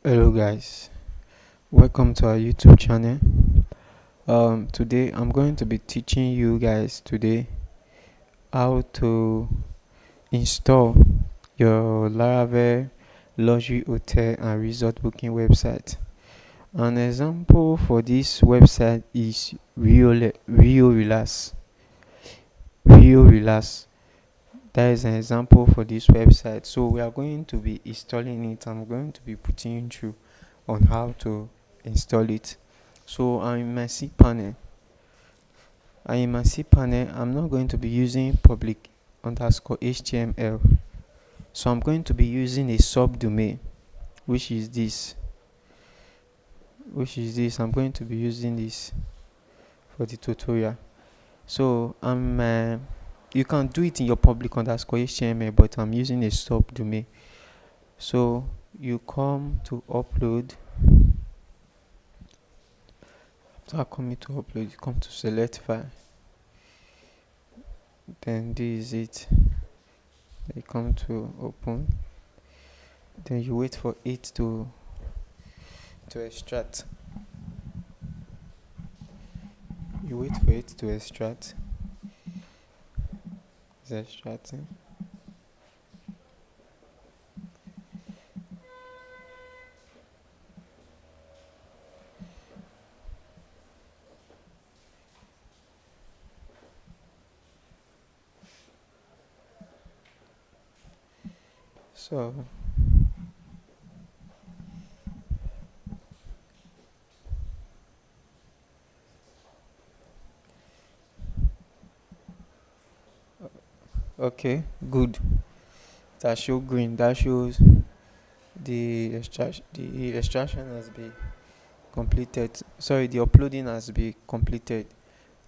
Hello guys, welcome to our YouTube channel. Today I'm going to be teaching you guys today how to install your Laravel luxury hotel and resort booking website. An example for this website is RioRelax. RioRelax. That is an example for this website. So we are going to be installing it. I'm going to be putting you through on how to install it. So I'm in my cPanel. I'm not going to be using public underscore HTML. So I'm going to be using a subdomain, which is this. I'm going to be using this for the tutorial. So you can do it in your public underscore HTML, but I'm using a subdomain. So you come to upload. After coming to upload, you come to select file. Then this is it. You come to open. Then you wait for it to extract. You wait for it to extract. It's extracting. So okay, good. That show green. That shows the extraction has been completed. Sorry, the uploading has been completed.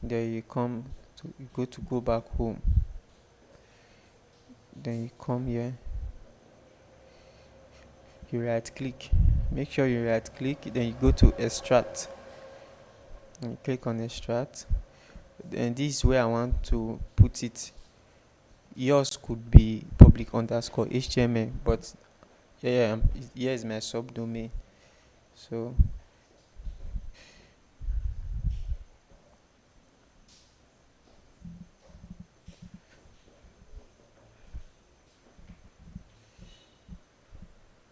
Then you go back home. Then you come here. You right click. Make sure you right click. Then you go to extract. And you click on extract. Then this is where I want to put it. Yours could be public underscore HTML, but here is my subdomain. So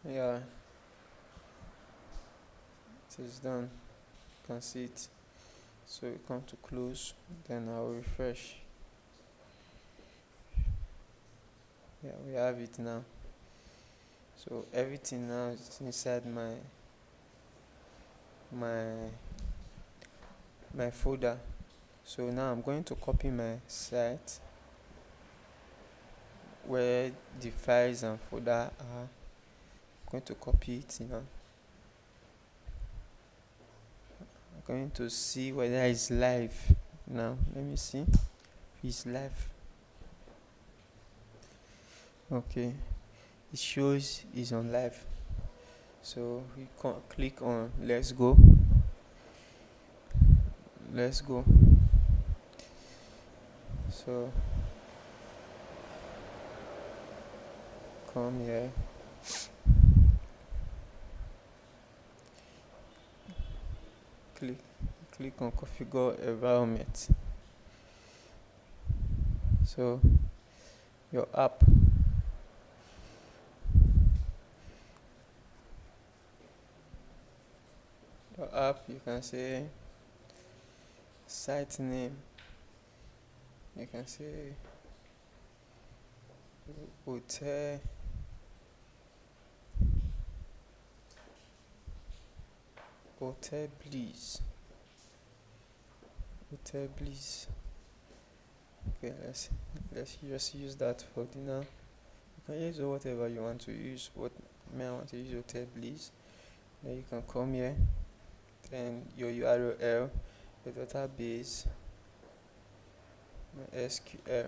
yeah, it is done. You can see it. So you come to close, then I'll refresh. Yeah, we have it now. So everything now is inside my my folder. So now I'm going to copy my site where the files and folder are. I'm going to copy it now. I'm going to see whether it's live now. Let me see if it's live. Okay, it shows it's on live. So you can click on let's go. So come here, click on configure environment. So your app, you can say site name, you can say hotel bliss. Okay, let's just use that for dinner. You can use whatever you want to use. What may I want to use hotel bliss. Then you can come here, then your URL, your database, SQL,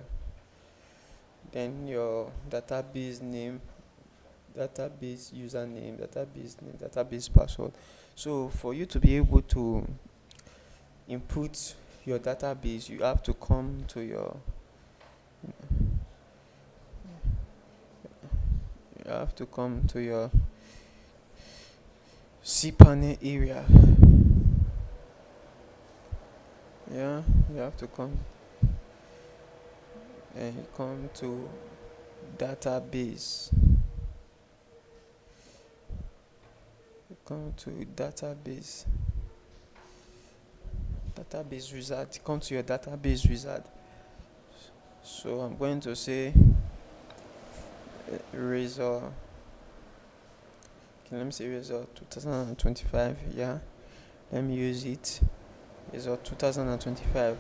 then your database name, database username, database password. So for you to be able to input your database, you have to come to your cPanel area. Yeah, you have to come and come to database. Come to database wizard. Come to your database wizard. So I'm going to say Razor. Okay, let me say Razor 2025. Yeah, let me use it. Razor 2025.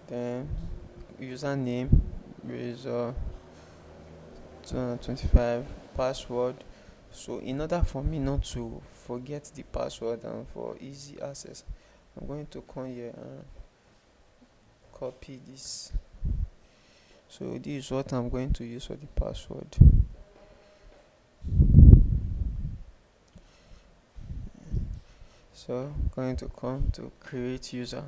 Then username Razor 2025. Password. So in order for me not to forget the password and for easy access, I'm going to come here and copy this. So this is what I'm going to use for the password. So I'm going to come to create user.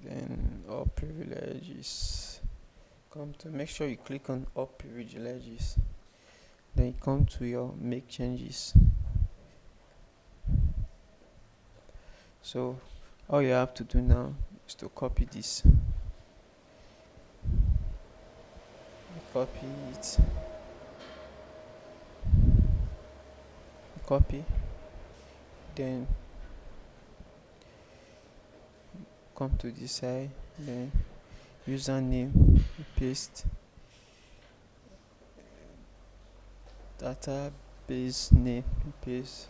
Then all privileges. Come to make sure you click on all privileges. Then you come to your make changes. So all you have to do now is to copy this. Copy it. Copy. Then come to this side. Then username. Paste. Database name. Paste.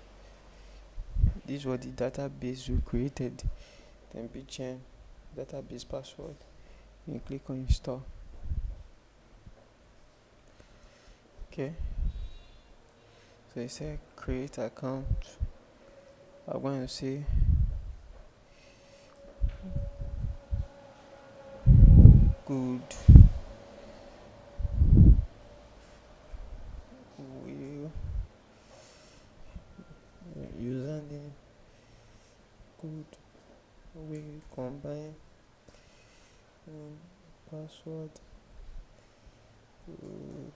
This was the database we created. Then bgem database password. You click on install. Okay, so it said create account. I'm going to say good will username good will combine password good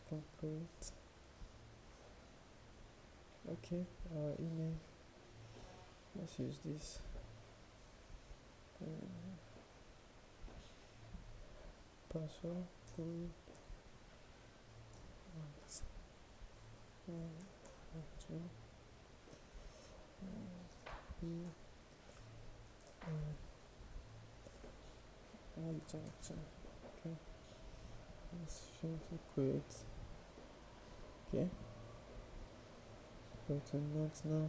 complete. Okay, our email. Let's use this. Password good. Okay, let's try to create. Okay, go to next now.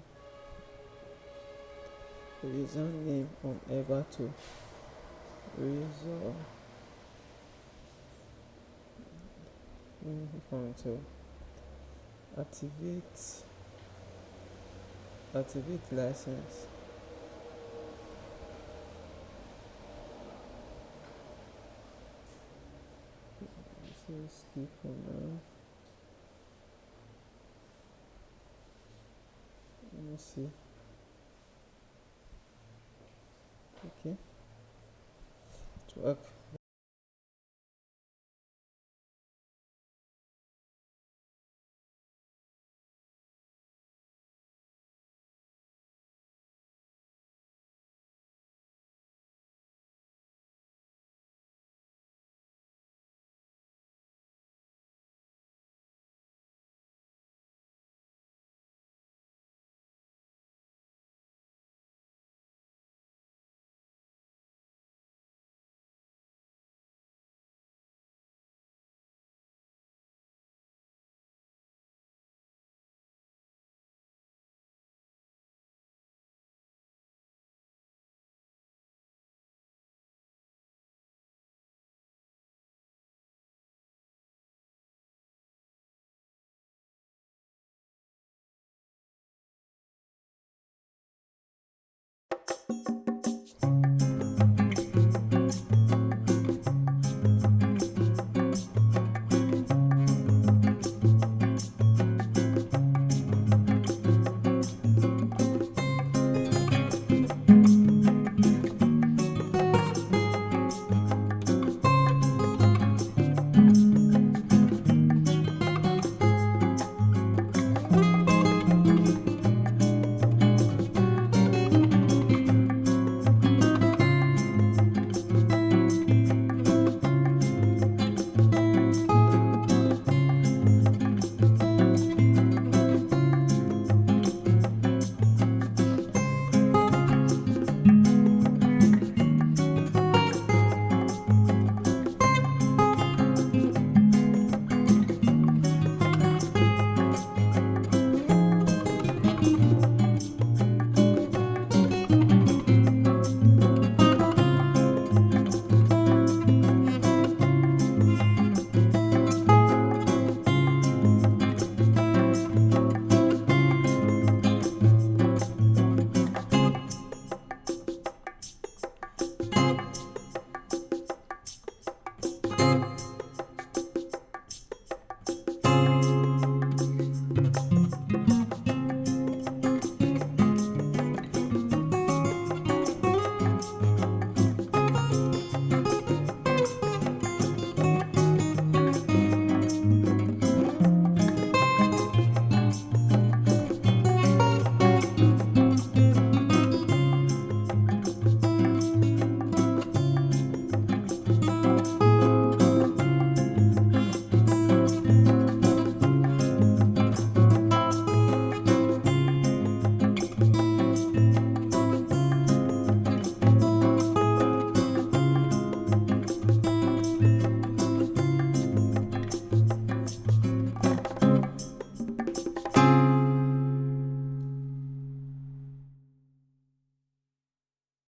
The username on ever to Razor. We're going to activate license. So skip for now. Let me see. Okay, to work.